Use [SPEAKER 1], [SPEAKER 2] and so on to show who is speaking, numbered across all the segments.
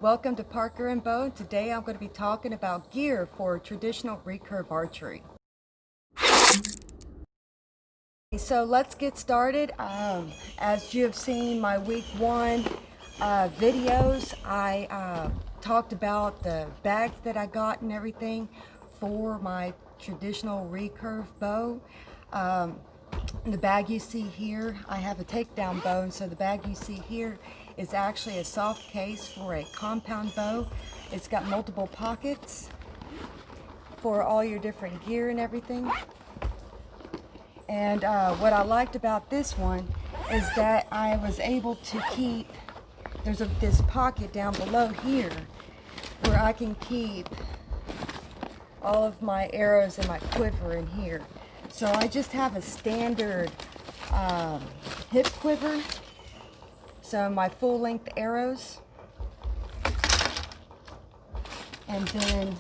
[SPEAKER 1] Welcome to Parker and Bow. Today I'm going to be talking about gear for traditional recurve archery. So let's get started. As you have seen my week 1 videos, I talked about the bags that I got and everything for my traditional recurve bow. The bag you see here, I have a takedown bow, and so the bag you see here is actually a soft case for a compound bow. It's got multiple pockets for all your different gear and everything. And what I liked about this one is that I was able to keep, there's this pocket down below here where I can keep all of my arrows and my quiver in here. So I just have a standard hip quiver, so my full length arrows, and then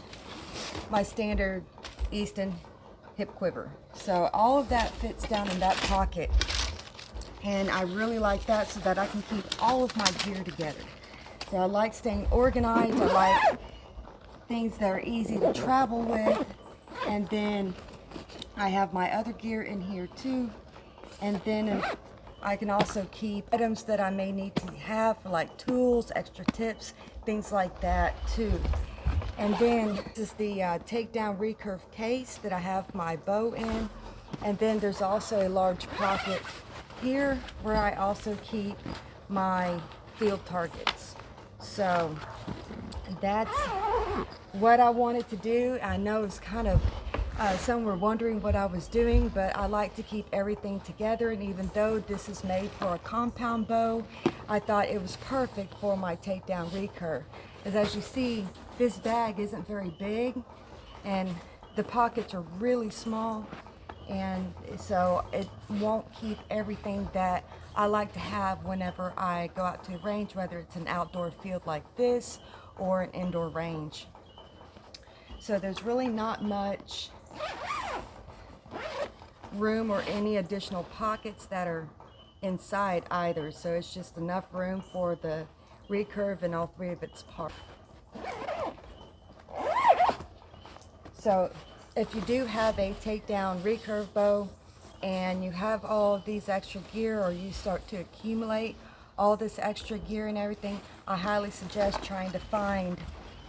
[SPEAKER 1] my standard Easton hip quiver. So all of that fits down in that pocket, and I really like that so that I can keep all of my gear together. So I like staying organized. I like things that are easy to travel with, and then I have my other gear in here too, and then I can also keep items that I may need to have for like tools, extra tips, things like that too. And then this is the takedown recurve case that I have my bow in, and then there's also a large pocket here where I also keep my field targets. So that's what I wanted to do. I know it's kind of some were wondering what I was doing, but I like to keep everything together, and even though this is made for a compound bow, I thought it was perfect for my takedown recurve. As you see, this bag isn't very big and the pockets are really small, and so it won't keep everything that I like to have whenever I go out to a range, whether it's an outdoor field like this or an indoor range. So there's really not much room or any additional pockets that are inside either, so it's just enough room for the recurve and all 3 of its parts. So if you do have a takedown recurve bow and you have all of these extra gear, or you start to accumulate all this extra gear and everything, I highly suggest trying to find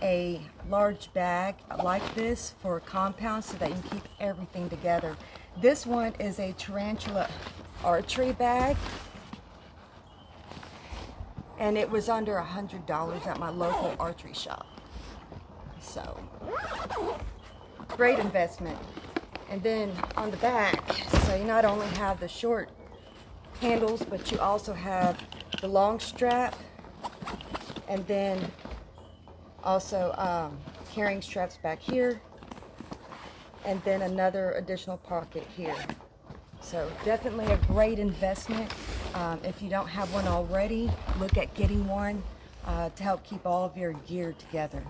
[SPEAKER 1] a large bag like this for a compound so that you can keep everything together. This one is a Tarantula Archery bag, and it was under $100 at my local archery shop. So great investment. And then on the back, so you not only have the short handles, but you also have the long strap, and then also carrying straps back here, and then another additional pocket here. So definitely a great investment. If you don't have one already, look at getting one to help keep all of your gear together.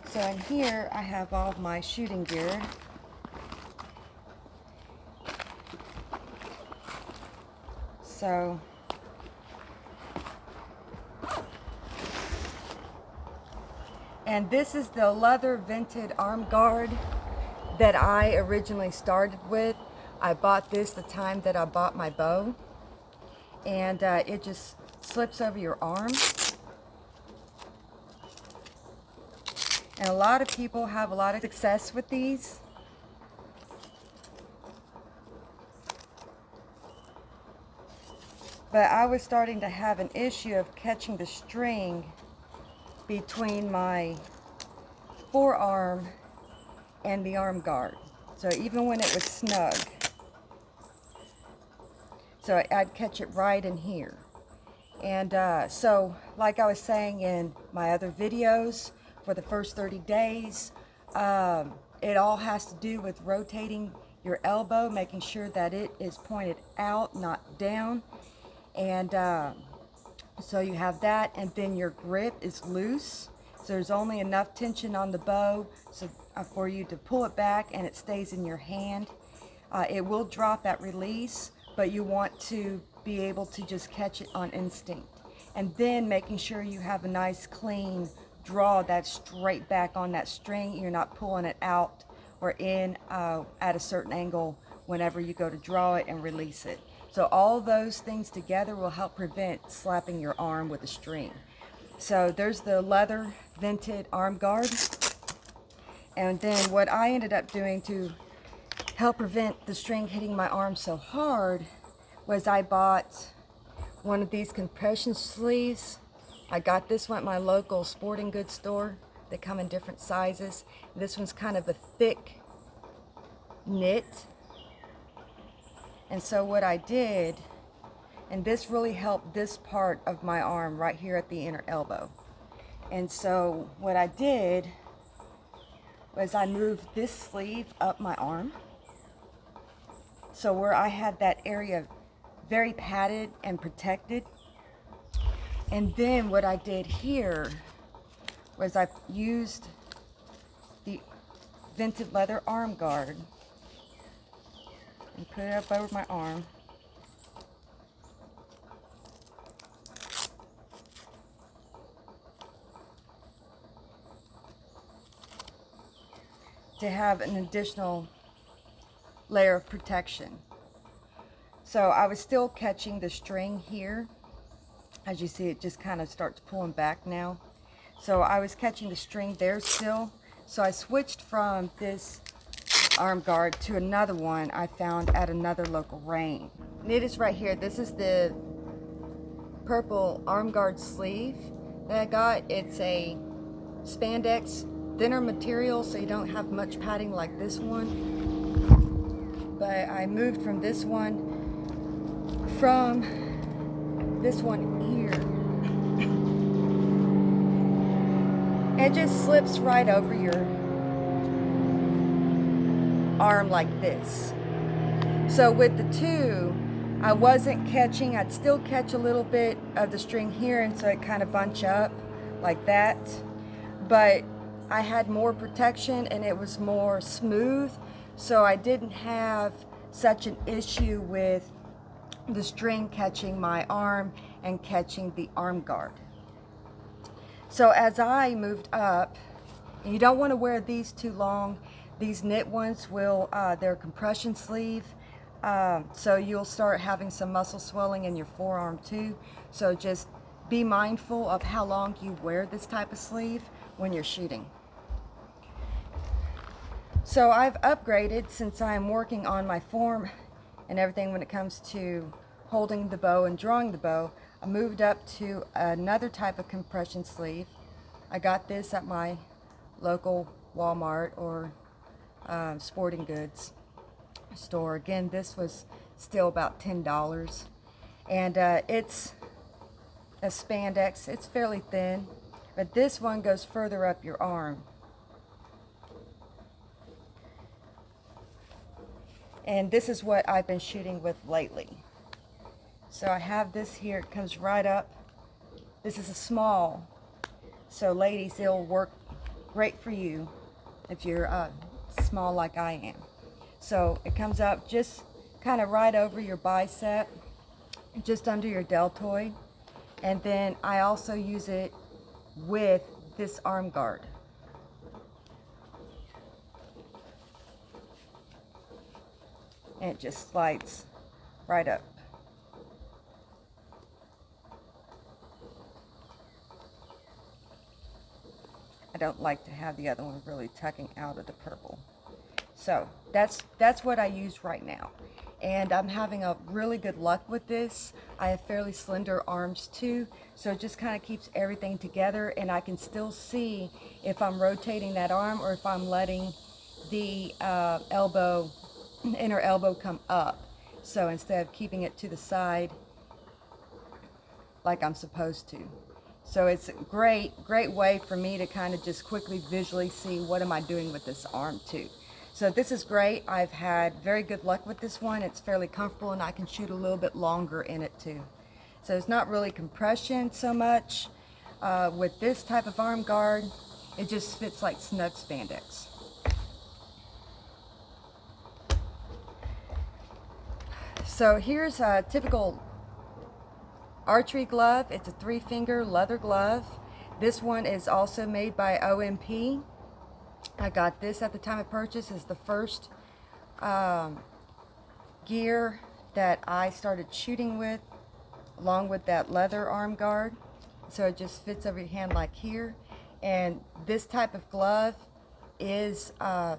[SPEAKER 1] So in here I have all of my shooting gear. So and this is the leather vented arm guard that I originally started with. I bought this the time that I bought my bow, and it just slips over your arm. And a lot of people have a lot of success with these. But I was starting to have an issue of catching the string between my forearm and the arm guard. So even when it was snug, so I'd catch it right in here. And so like I was saying in my other videos, for the first 30 days, it all has to do with rotating your elbow, making sure that it is pointed out, not down. And so you have that, and then your grip is loose. So there's only enough tension on the bow so for you to pull it back, and it stays in your hand. It will drop at release, but you want to be able to just catch it on instinct. And then making sure you have a nice clean draw that's straight back on that string. You're not pulling it out or in at a certain angle whenever you go to draw it and release it. So all those things together will help prevent slapping your arm with a string. So there's the leather vented arm guard. And then what I ended up doing to help prevent the string hitting my arm so hard was I bought one of these compression sleeves. I got this one at my local sporting goods store. They come in different sizes. This one's kind of a thick knit. And so what I did, and this really helped this part of my arm right here at the inner elbow. And so what I did was I moved this sleeve up my arm. So where I had that area very padded and protected. And then what I did here was I used the vented leather arm guard and put it up over my arm. To have an additional layer of protection. So I was still catching the string here. As you see, it just kind of starts pulling back now. So I was catching the string there still. So I switched from this arm guard to another one I found at another local range. And it is right here. This is the purple arm guard sleeve that I got. It's a spandex, thinner material, so you don't have much padding like this one. But I moved from this one here. It just slips right over your arm like this. So with the two, I wasn't catching. I'd still catch a little bit of the string here, and so it kind of bunch up like that. But I had more protection and it was more smooth, so I didn't have such an issue with the string catching my arm and catching the arm guard. So as I moved up, and you don't want to wear these too long. These knit ones will, they're compression sleeve, so you'll start having some muscle swelling in your forearm too. So just be mindful of how long you wear this type of sleeve when you're shooting. So I've upgraded since I'm working on my form and everything when it comes to holding the bow and drawing the bow. I moved up to another type of compression sleeve. I got this at my local Walmart or sporting goods store. Again, this was still about $10. And it's a spandex. It's fairly thin, but this one goes further up your arm. And this is what I've been shooting with lately. So I have this here, it comes right up. This is a small, so ladies, it'll work great for you if you're small like I am. So it comes up just kind of right over your bicep, just under your deltoid. And then I also use it with this arm guard. And it just slides right up. I don't like to have the other one really tucking out of the purple. So that's what I use right now. And I'm having a really good luck with this. I have fairly slender arms too, so it just kind of keeps everything together, and I can still see if I'm rotating that arm or if I'm letting the inner elbow come up. So instead of keeping it to the side like I'm supposed to. So it's a great way for me to kind of just quickly visually see what am I doing with this arm too. So this is great. I've had very good luck with this one. It's fairly comfortable and I can shoot a little bit longer in it too. So it's not really compression so much. With this type of arm guard, it just fits like snug spandex. So here's a typical Archery glove. It's a 3-finger leather glove. This one is also made by OMP. I got this at the time of purchase. It's the first gear that I started shooting with, along with that leather arm guard. So it just fits over your hand like here. And this type of glove is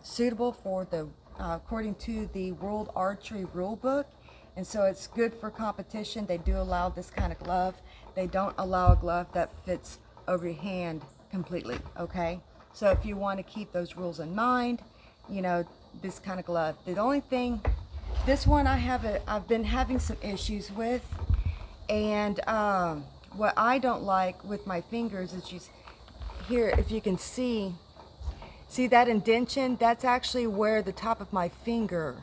[SPEAKER 1] suitable for the according to the World Archery Rule Book, and so it's good for competition. They do allow this kind of glove. They don't allow a glove that fits over your hand completely. Okay, so if you want to keep those rules in mind, you know, this kind of glove. The only thing, this one I've been having some issues with, and what I don't like with my fingers is just here, if you can see that indentation, that's actually where the top of my finger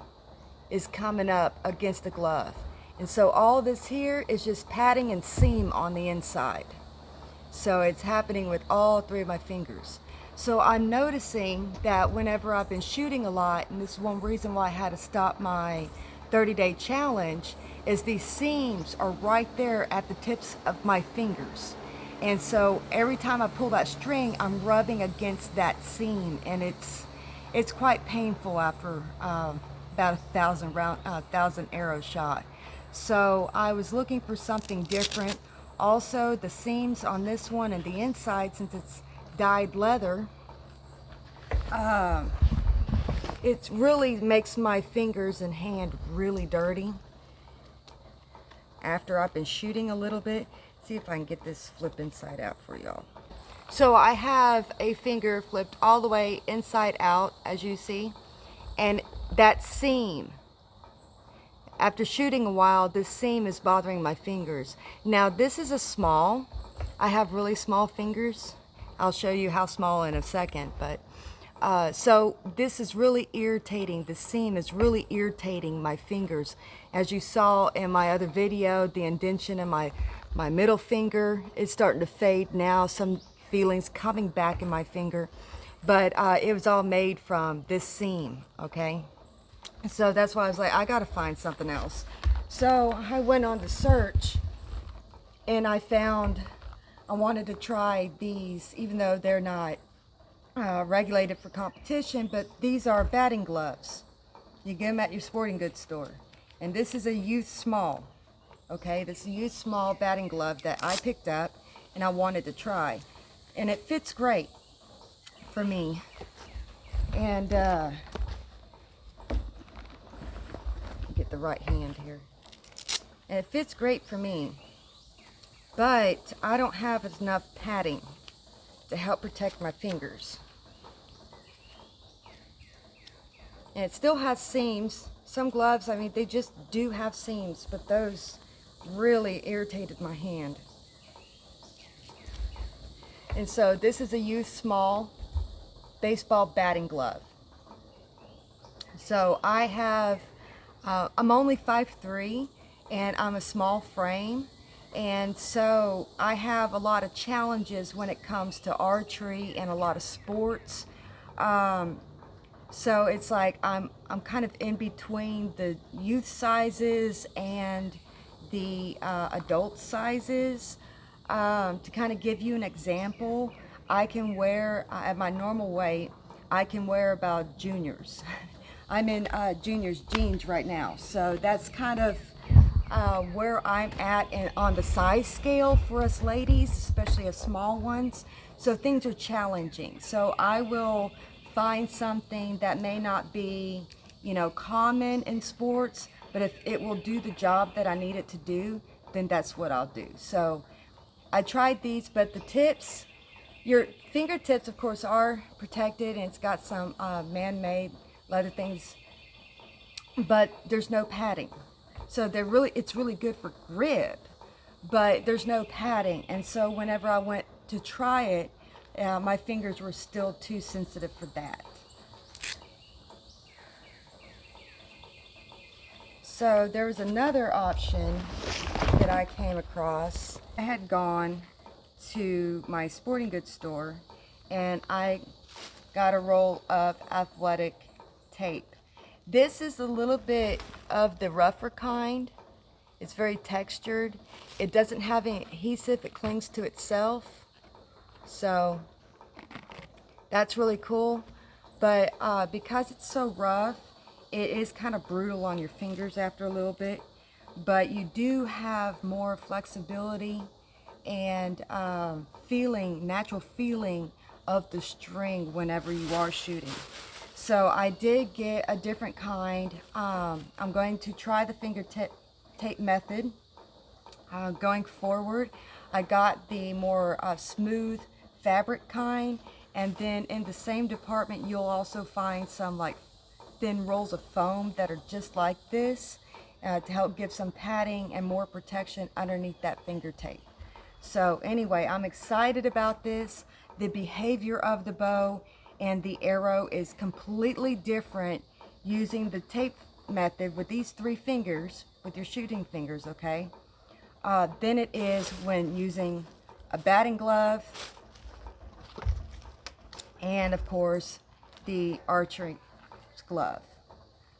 [SPEAKER 1] is coming up against the glove. And so all this here is just padding and seam on the inside. So it's happening with all 3 of my fingers. So I'm noticing that whenever I've been shooting a lot, and this is one reason why I had to stop my 30-day challenge, is these seams are right there at the tips of my fingers. And so every time I pull that string, I'm rubbing against that seam, and it's quite painful after about 1,000 arrow shot. So I was looking for something different. Also, the seams on this one and the inside, since it's dyed leather, it really makes my fingers and hand really dirty after I've been shooting a little bit. See if I can get this flip inside out for y'all. So I have a finger flipped all the way inside out, as you see, and that seam, after shooting a while, this seam is bothering my fingers. Now this is a small, I have really small fingers. I'll show you how small in a second, but so this is really irritating. The seam is really irritating my fingers. As you saw in my other video, the indentation in my middle finger is starting to fade now. Some feelings coming back in my finger, but it was all made from this seam, okay? So that's why I was like, I gotta find something else. So I went on to search, and I found, I wanted to try these, even though they're not regulated for competition, but these are batting gloves. You get them at your sporting goods store. And this is a youth small. Okay, this is a youth small batting glove that I picked up and I wanted to try. And it fits great for me. And get the right hand here. And it fits great for me. But I don't have enough padding to help protect my fingers. And it still has seams. Some gloves, I mean, they just do have seams, but those really irritated my hand. And so this is a youth small baseball batting glove. So I have, I'm only 5'3", and I'm a small frame. And so I have a lot of challenges when it comes to archery and a lot of sports. So it's like I'm kind of in between the youth sizes and the adult sizes. To kind of give you an example, I can wear, at my normal weight, I can wear about juniors. I'm in juniors jeans right now. So that's kind of where I'm at on the size scale for us ladies, especially us small ones. So things are challenging. So I will find something that may not be, you know, common in sports, but if it will do the job that I need it to do, then that's what I'll do. So I tried these, but the tips, your fingertips of course are protected, and it's got some man-made leather things, but there's no padding. So it's really good for grip, but there's no padding. And so whenever I went to try it, my fingers were still too sensitive for that. So there was another option that I came across. I had gone to my sporting goods store and I got a roll of athletic tape. This is a little bit of the rougher kind. It's very textured. It doesn't have any adhesive, it clings to itself. So that's really cool. But because it's so rough, it is kind of brutal on your fingers after a little bit. But you do have more flexibility and natural feeling of the string whenever you are shooting. So I did get a different kind. I'm going to try the finger tape method. Going forward, I got the more smooth fabric kind, and then in the same department you'll also find some like thin rolls of foam that are just like this to help give some padding and more protection underneath that finger tape. So anyway, I'm excited about this. The behavior of the bow and the arrow is completely different using the tape method with these 3 fingers, with your shooting fingers, okay? Than it is when using a batting glove and of course the archery glove.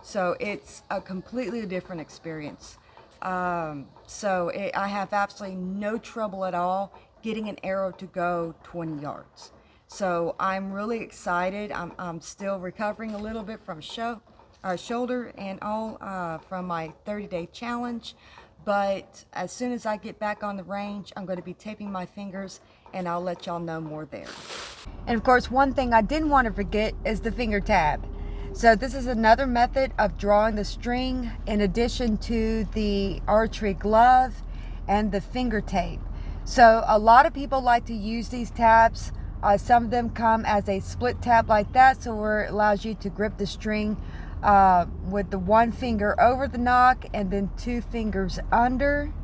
[SPEAKER 1] So it's a completely different experience. I have absolutely no trouble at all getting an arrow to go 20 yards. So I'm really excited. I'm still recovering a little bit from shoulder and all from my 30-day challenge. But as soon as I get back on the range, I'm going to be taping my fingers and I'll let y'all know more there. And of course, one thing I didn't want to forget is the finger tab. So this is another method of drawing the string in addition to the archery glove and the finger tape. So a lot of people like to use these tabs. Some of them come as a split tab like that, so where it allows you to grip the string with the 1 finger over the nock and then 2 fingers under.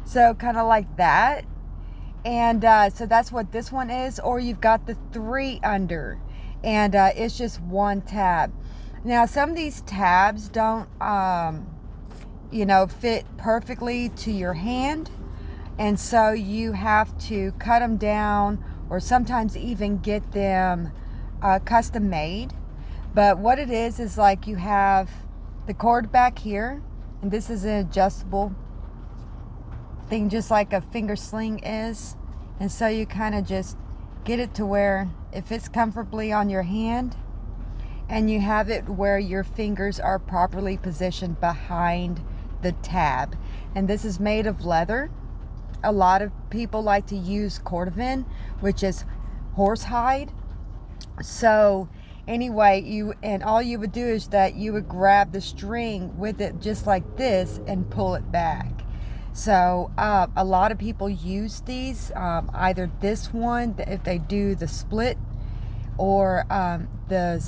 [SPEAKER 1] So kind of like that. And so that's what this one is. Or you've got the 3 under, and it's just 1 tab. Now some of these tabs don't fit perfectly to your hand, and so you have to cut them down or sometimes even get them custom made. But what it is like you have the cord back here, and this is an adjustable thing just like a finger sling is, and so you kind of just get it to where it fits comfortably on your hand, and you have it where your fingers are properly positioned behind the tab. And this is made of leather. A lot of people like to use cordovan, which is horsehide. So anyway, all you would do is that you would grab the string with it just like this and pull it back. So a lot of people use these, either this one if they do the split, or the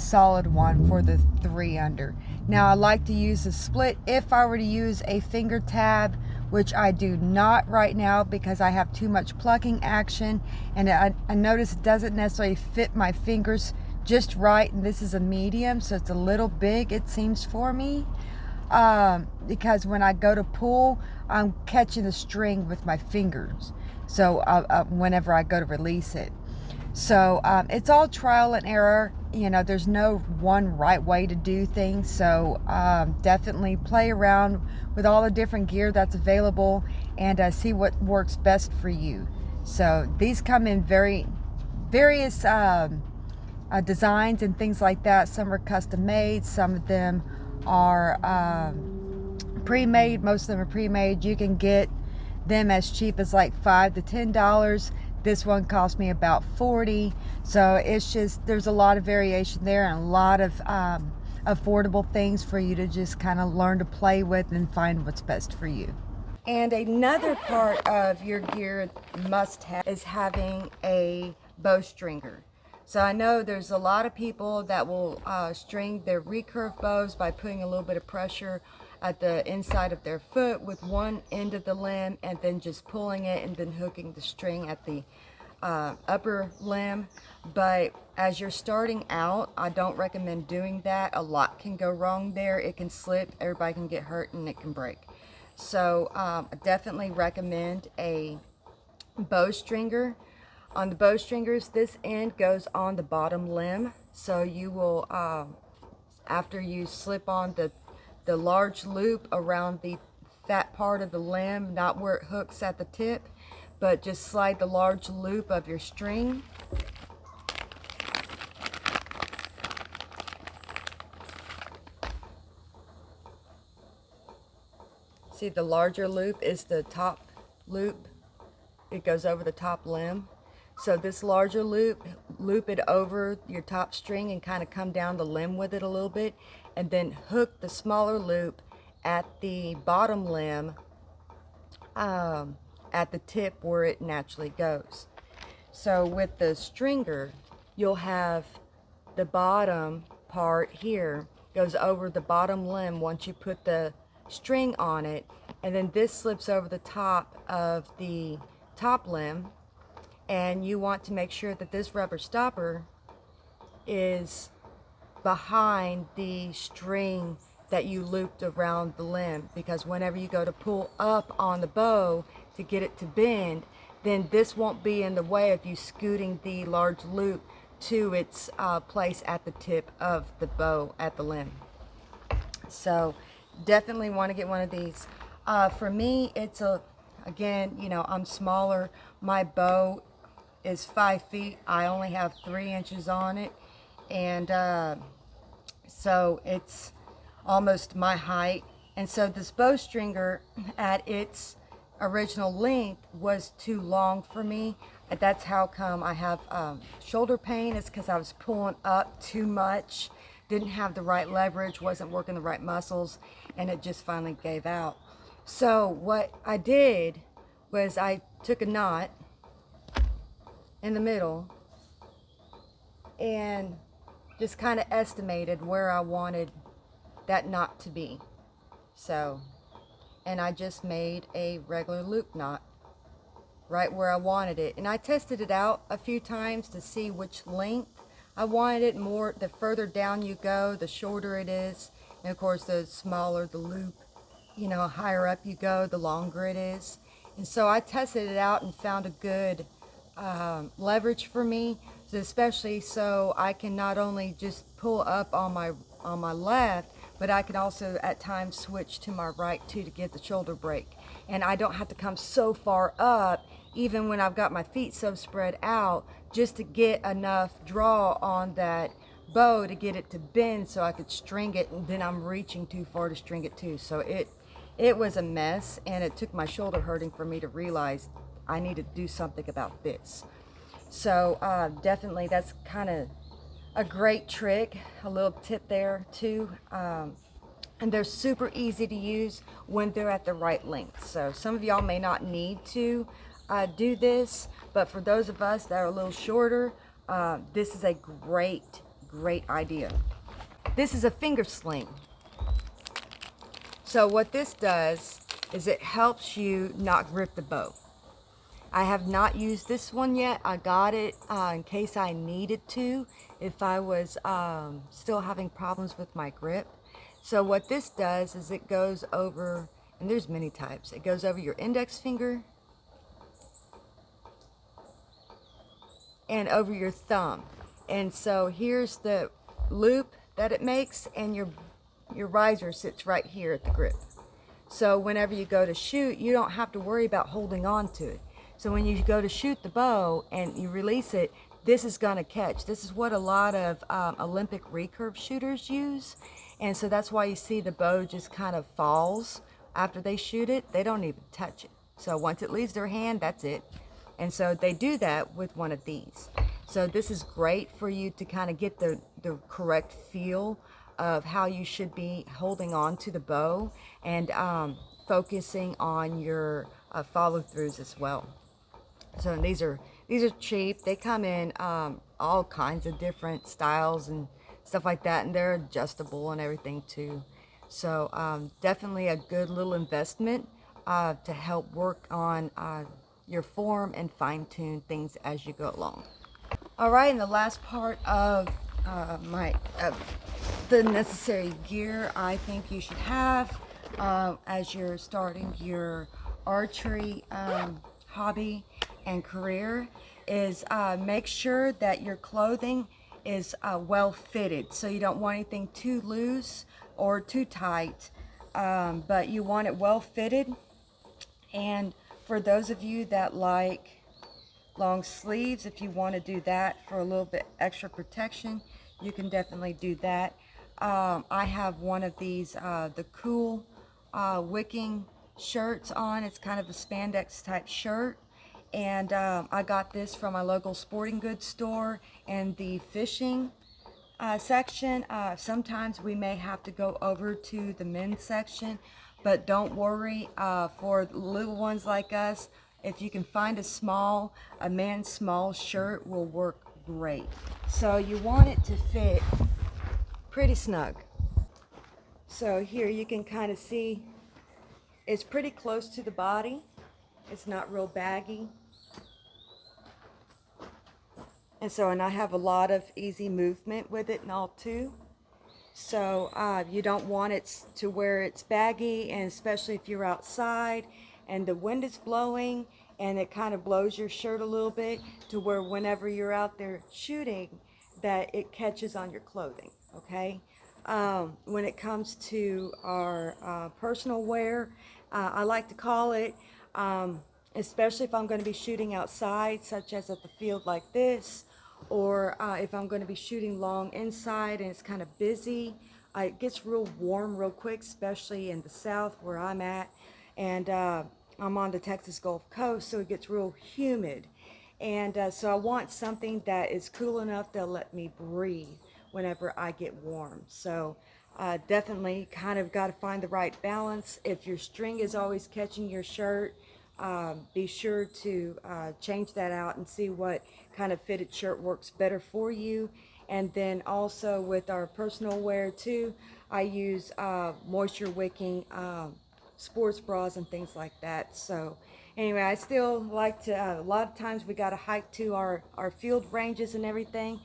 [SPEAKER 1] solid one for the 3 under. Now I like to use the split if I were to use a finger tab, which I do not right now because I have too much plucking action, and I notice it doesn't necessarily fit my fingers just right, and this is a medium, so it's a little big, it seems, for me. Because when I go to pull, I'm catching the string with my fingers, so whenever I go to release it. So it's all trial and error. There's no one right way to do things, so definitely play around with all the different gear that's available and see what works best for you. So these come in various designs and things like that. Some are custom made, some of them are pre-made. Most of them are pre-made. You can get them as cheap as like $5 to $10. This one cost me about $40. So it's just, there's a lot of variation there and a lot of affordable things for you to just kind of learn to play with and find what's best for you. And another part of your gear must have is having a bowstringer. So I know there's a lot of people that will string their recurve bows by putting a little bit of pressure at the inside of their foot with one end of the limb and then just pulling it and then hooking the string at the upper limb. But as you're starting out, I don't recommend doing that. A lot can go wrong there. It can slip, everybody can get hurt, and it can break. So I definitely recommend a bowstringer. On the bowstringers, this end goes on the bottom limb, so you will, after you slip on the large loop around the part of the limb, not where it hooks at the tip, but just slide the large loop of your string. See, the larger loop is the top loop. It goes over the top limb. So this larger loop, loop it over your top string and kind of come down the limb with it a little bit, and then hook the smaller loop at the bottom limb, at the tip where it naturally goes. So with the stringer, you'll have the bottom part here goes over the bottom limb once you put the string on it, and then this slips over the top of the top limb, and you want to make sure that this rubber stopper is behind the string that you looped around the limb, because whenever you go to pull up on the bow to get it to bend, then this won't be in the way of you scooting the large loop to its place at the tip of the bow at the limb. So definitely want to get one of these. For me, it's again, you know, I'm smaller. My bow is 5 feet. I only have 3 inches on it, and so it's almost my height. And so this bowstringer at its original length was too long for me. That's how come I have shoulder pain. It's because I was pulling up too much, didn't have the right leverage, wasn't working the right muscles, and it just finally gave out. So what I did was I took a knot in the middle and just kind of estimated where I wanted that knot to be. So, and I just made a regular loop knot right where I wanted it, and I tested it out a few times to see which length I wanted it. More, the further down you go, the shorter it is, and of course the smaller the loop, you know, higher up you go, the longer it is. And so I tested it out and found a good leverage for me, so especially so I can not only just pull up on my left, but I can also at times switch to my right too to get the shoulder break. And I don't have to come so far up, even when I've got my feet so spread out, just to get enough draw on that bow to get it to bend so I could string it, and then I'm reaching too far to string it too. So it was a mess, and it took my shoulder hurting for me to realize I need to do something about this. So definitely that's kind of a great trick, a little tip there too. And they're super easy to use when they're at the right length. So some of y'all may not need to do this, but for those of us that are a little shorter, this is a great idea. This is a finger sling. So what this does is it helps you not grip the bow. I have not used this one yet. I got it in case I needed to, if I was still having problems with my grip. So what this does is it goes over, and there's many types, it goes over your index finger and over your thumb. And so here's the loop that it makes, and your riser sits right here at the grip. So whenever you go to shoot, you don't have to worry about holding on to it. So when you go to shoot the bow and you release it, this is going to catch. This is what a lot of Olympic recurve shooters use. And so that's why you see the bow just kind of falls after they shoot it. They don't even touch it. So once it leaves their hand, that's it. And so they do that with one of these. So this is great for you to kind of get the correct feel of how you should be holding on to the bow, and focusing on your follow-throughs as well. So these are cheap. They come in all kinds of different styles and stuff like that, and they're adjustable and everything too. So definitely a good little investment to help work on your form and fine-tune things as you go along. All right, and the last part of the necessary gear I think you should have as you're starting your archery hobby and career is make sure that your clothing is well fitted. So you don't want anything too loose or too tight, but you want it well fitted. And for those of you that like long sleeves, if you want to do that for a little bit extra protection, you can definitely do that. I have one of these, the cool wicking shirts on. It's kind of a spandex type shirt. And I got this from my local sporting goods store and the fishing section. Sometimes we may have to go over to the men's section, but don't worry, for little ones like us, if you can find a man's small shirt will work great. So you want it to fit pretty snug. So here you can kind of see it's pretty close to the body. It's not real baggy. And I have a lot of easy movement with it and all too. So you don't want it to where it's baggy, and especially if you're outside and the wind is blowing and it kind of blows your shirt a little bit, to where whenever you're out there shooting that it catches on your clothing, okay? When it comes to our personal wear, I like to call it, especially if I'm going to be shooting outside, such as at the field like this, or if I'm going to be shooting long inside and it's kind of busy. It gets real warm real quick, especially in the south where I'm at, and I'm on the Texas Gulf Coast, so it gets real humid. And so I want something that is cool enough to let me breathe whenever I get warm. So definitely kind of got to find the right balance. If your string is always catching your shirt, be sure to change that out and see what kind of fitted shirt works better for you. And then also with our personal wear too, I use moisture wicking sports bras and things like that. So anyway, I still like to, a lot of times we got to hike to our field ranges and everything.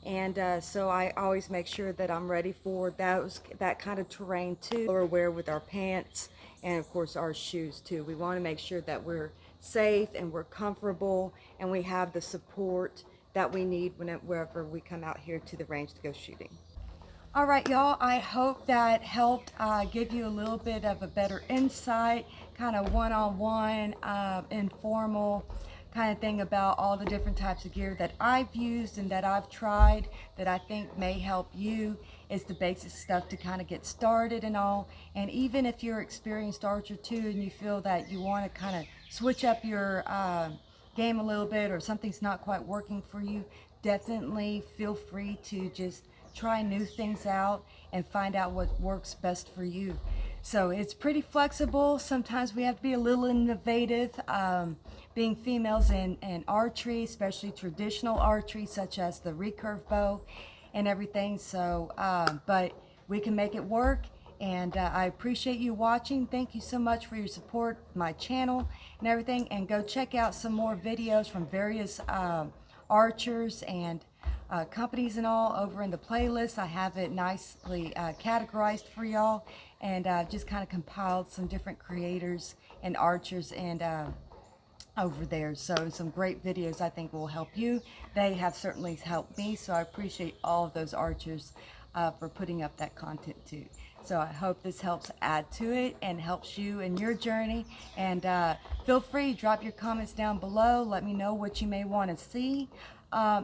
[SPEAKER 1] And so I always make sure that I'm ready for that kind of terrain too. Or wear with our pants and of course our shoes too. We want to make sure that we're safe and we're comfortable and we have the support that we need wherever we come out here to the range to go shooting. All right, y'all, I hope that helped give you a little bit of a better insight, kind of one-on-one, informal kind of thing about all the different types of gear that I've used and that I've tried that I think may help you. It's the basic stuff to kind of get started and all. And even if you're an experienced archer too and you feel that you want to kind of switch up your game a little bit, or something's not quite working for you, definitely feel free to just try new things out and find out what works best for you. So it's pretty flexible. Sometimes we have to be a little innovative, being females in archery, especially traditional archery such as the recurve bow and everything. So but we can make it work. And I appreciate you watching. Thank you so much for your support of my channel and everything. And go check out some more videos from various archers and companies and all over in the playlist. I have it nicely categorized for y'all, and just kind of compiled some different creators and archers and over there. So some great videos I think will help you. They have certainly helped me, so I appreciate all of those archers for putting up that content too. So I hope this helps add to it and helps you in your journey. And feel free to drop your comments down below. Let me know what you may want to see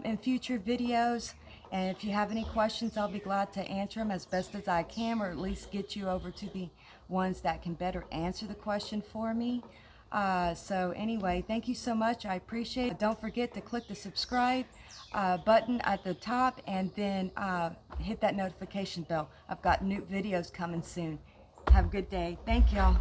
[SPEAKER 1] in future videos. And if you have any questions, I'll be glad to answer them as best as I can, or at least get you over to the ones that can better answer the question for me. So anyway, thank you so much. I appreciate it. Don't forget to click the subscribe button at the top, and then hit that notification bell. I've got new videos coming soon. Have a good day. Thank y'all.